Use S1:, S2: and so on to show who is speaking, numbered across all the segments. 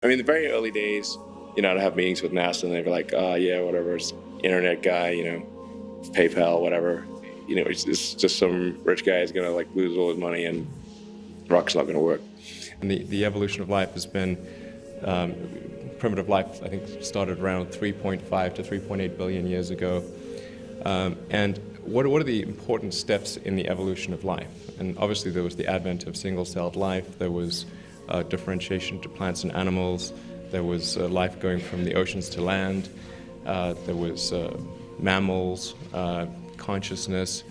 S1: I mean, the very early days, I'd have meetings with NASA and they'd be like, oh, yeah, whatever, it's internet guy, PayPal, whatever. It's just some rich guy is going to lose all his money and rock's not going to work.
S2: And the evolution of life has been, primitive life, I think, started around 3.5 to 3.8 billion years ago. And what are the important steps in the evolution of life? And obviously there was the advent of single-celled life, there was differentiation to plants and animals, there was life going from the oceans to land, there was mammals, consciousness,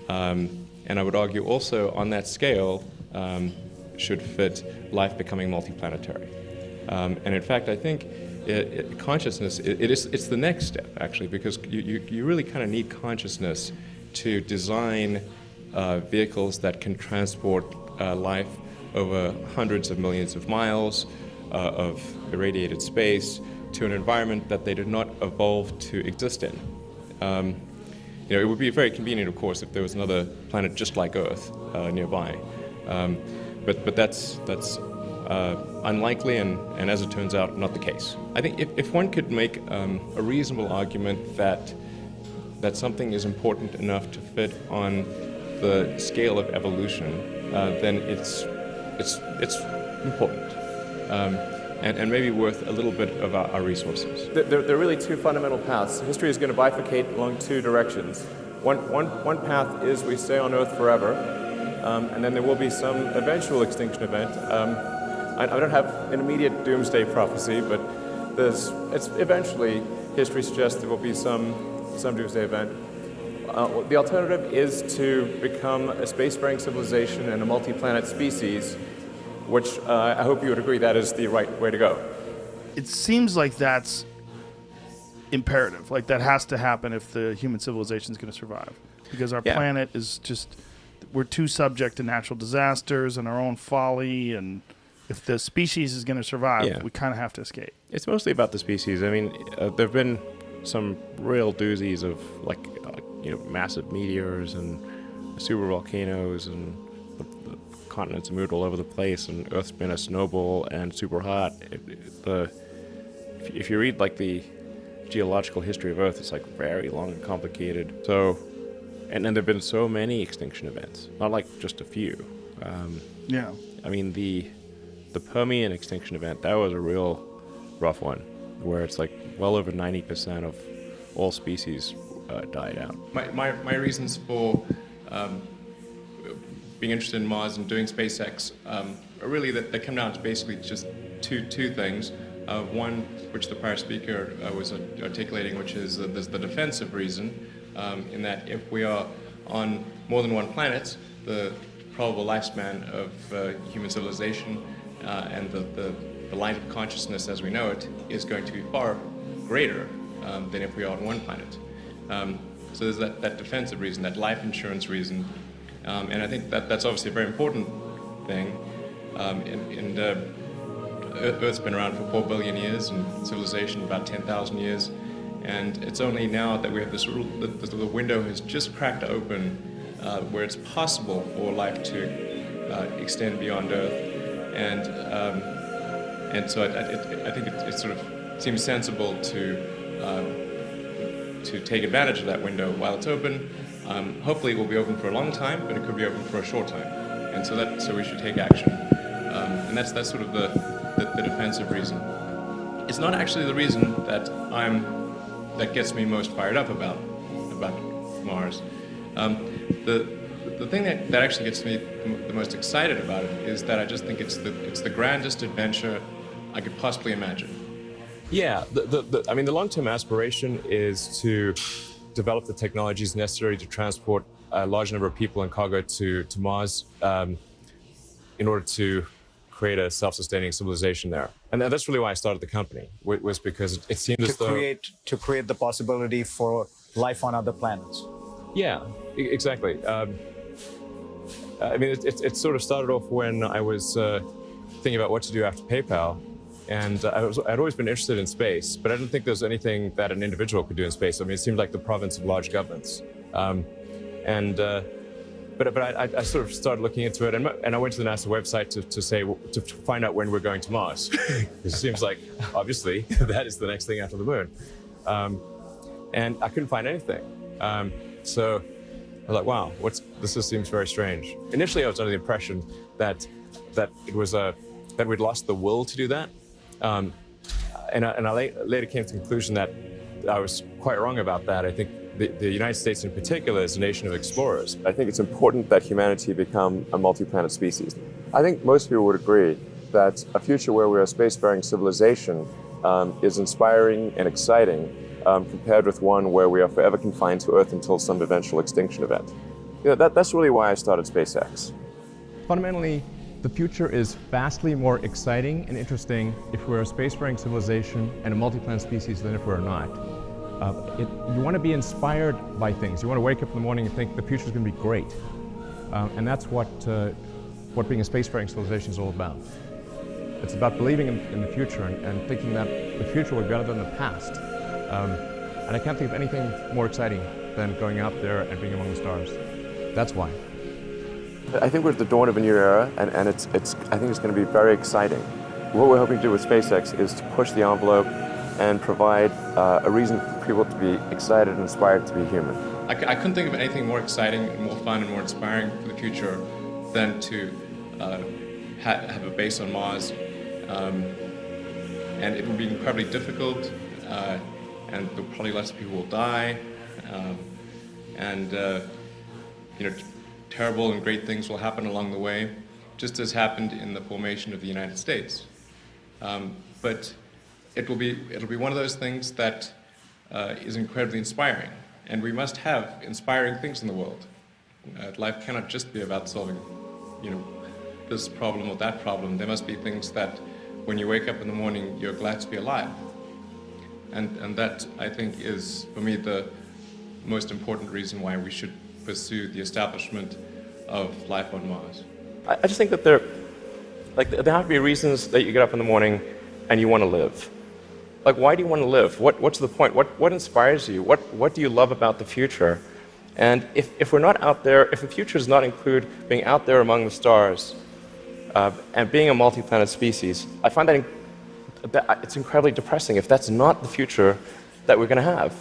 S2: and I would argue also on that scale should fit life becoming multiplanetary. And in fact, I think consciousness, it's the next step, actually, because you really kind of need consciousness to design vehicles that can transport life over hundreds of millions of miles of irradiated space to an environment that they did not evolve to exist in. It would be very convenient, of course, if there was another planet just like Earth nearby. But that's unlikely and as it turns out, not the case. I think if one could make a reasonable argument that something is important enough to fit on the scale of evolution, then it's important and maybe worth a little bit of our resources.
S3: There are really two fundamental paths. History is going to bifurcate along two directions. One path is we stay on Earth forever, and then there will be some eventual extinction event. I don't have an immediate doomsday prophecy, but it's eventually, history suggests there will be some doomsday event. The alternative is to become a spacefaring civilization and a multi-planet species, which I hope you would agree that is the right way to go.
S4: It seems like that's imperative. Like that has to happen if the human civilization is going to survive. Because our planet is just, we're too subject to natural disasters and our own folly, and if the species is going to survive, we kind of have to escape.
S2: It's mostly about the species. I mean, there have been some real doozies of massive meteors and super volcanoes, and the continents moved all over the place, and Earth's been a snowball and super hot. If you read the geological history of Earth, it's very long and complicated. So, and then there've been so many extinction events, not just a few. I mean, the Permian extinction event, that was a real rough one, where it's well over 90% of all species died out. My reasons for being interested in Mars and doing SpaceX are really that they come down to basically just two things. One, which the prior speaker was articulating, which is there's the defensive reason, in that if we are on more than one planet, the probable lifespan of human civilization and the light of consciousness as we know it is going to be far greater than if we are on one planet. So there's that defensive reason, that life insurance reason, and I think that's obviously a very important thing. Earth's been around for 4 billion years and civilization about 10,000 years, and it's only now that we have this the window has just cracked open where it's possible for life to extend beyond Earth, and so I think it sort of seems sensible to take advantage of that window while it's open. Hopefully it will be open for a long time, but it could be open for a short time, and so we should take action, and that's sort of the defensive reason. It's not actually the reason that gets me most fired up about Mars. The thing that actually gets me the most excited about it is that I just think it's the grandest adventure I could possibly imagine.
S5: Yeah, I mean, the long-term aspiration is to develop the technologies necessary to transport a large number of people and cargo to Mars in order to create a self-sustaining civilization there. And that's really why I started the company, was because it seemed as though...
S6: To create the possibility for life on other planets.
S5: Yeah, exactly. I mean, it sort of started off when I was thinking about what to do after PayPal. And I'd always been interested in space, but I didn't think there was anything that an individual could do in space. I mean, it seemed like the province of large governments. but I sort of started looking into it, and I went to the NASA website to find out when we're going to Mars. It seems like, obviously, that is the next thing after the moon. And I couldn't find anything. So I was like, wow, this just seems very strange. Initially, I was under the impression that it was that we'd lost the will to do that. And I later came to the conclusion that I was quite wrong about that. I think the United States in particular is a nation of explorers. I think it's important that humanity become a multi-planet species. I think most people would agree that a future where we're a spacefaring civilization is inspiring and exciting compared with one where we are forever confined to Earth until some eventual extinction event. That's really why I started SpaceX.
S2: Fundamentally, the future is vastly more exciting and interesting if we're a spacefaring civilization and a multi-planet species than if we're not. You want to be inspired by things. You want to wake up in the morning and think the future is going to be great. And that's what being a spacefaring civilization is all about. It's about believing in the future and thinking that the future will be better than the past. And I can't think of anything more exciting than going out there and being among the stars. That's why.
S1: I think we're at the dawn of a new era, and I think it's going to be very exciting. What we're hoping to do with SpaceX is to push the envelope and provide a reason for people to be excited and inspired to be human.
S2: I couldn't think of anything more exciting and more fun and more inspiring for the future than to have a base on Mars. And it will be incredibly difficult, and probably lots of people will die, terrible and great things will happen along the way, just as happened in the formation of the United States. But it'll be one of those things that is incredibly inspiring, and we must have inspiring things in the world. Life cannot just be about solving, this problem or that problem. There must be things that, when you wake up in the morning, you're glad to be alive. And that, I think, is, for me, the most important reason why we should pursue the establishment of life on Mars.
S1: I just think that there have to be reasons that you get up in the morning and you want to live. Like, why do you want to live? What's the point? What inspires you? What do you love about the future? And if we're not out there, if the future does not include being out there among the stars and being a multi-planet species, I find that it's incredibly depressing if that's not the future that we're going to have.